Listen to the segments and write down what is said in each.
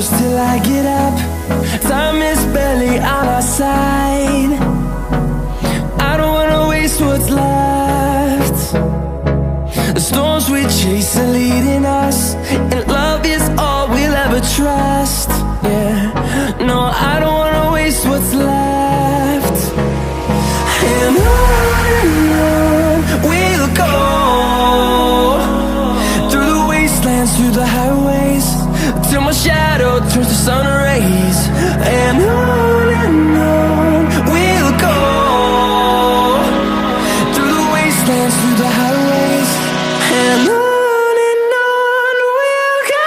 close till I get up. Time is barely on our side. I don't wanna waste what's left. The storms we chase are leading us, and love is all we'll ever trust. Yeah, no, I don't wanna waste what's left. And on we'll go, through the wastelands, through the highways, till my shadow turns to sun rays. And on we'll go, through the wastelands, through the highways, and on we'll go.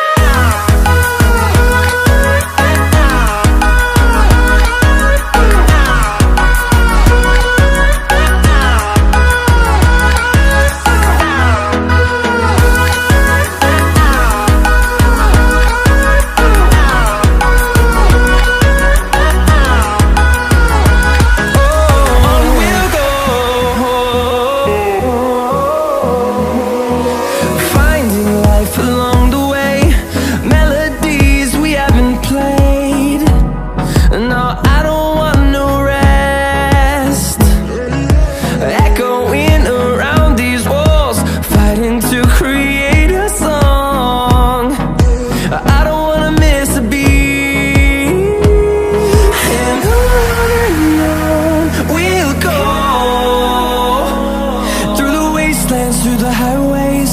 Through the highways,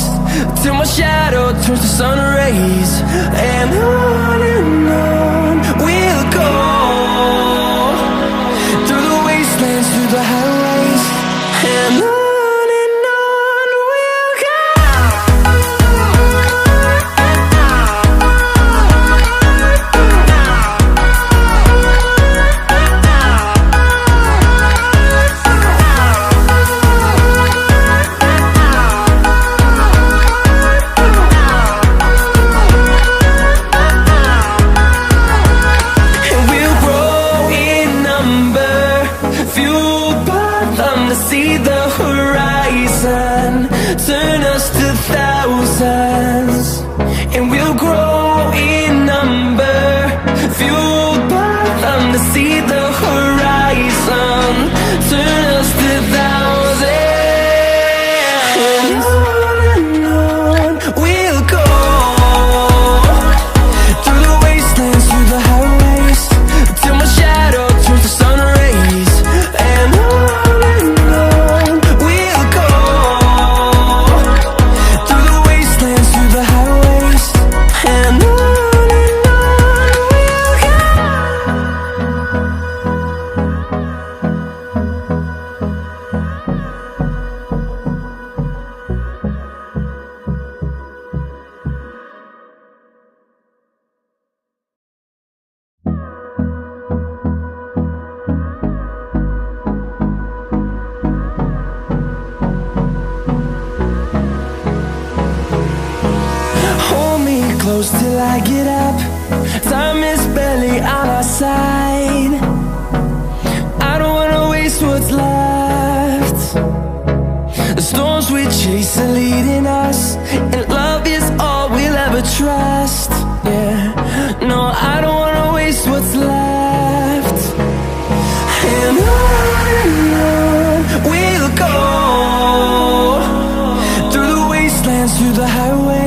till my shadow turns to sun rays. And on we'll go, through the wastelands, through the highways, and on we'll go. See the horizon turn us to thousands, and we'll grow in number, fueled by them. To see the horizon turn us to thousands, and on we'll go, through the wastelands, through the highways, till my shadow turns to sun rays. And close till I get up. Time is barely on our side. I don't wanna waste what's left. The storms we chase are leading us, and love is all we'll ever trust. Yeah, no, I don't wanna waste what's left. And on we'll go, through the wastelands, through the highways,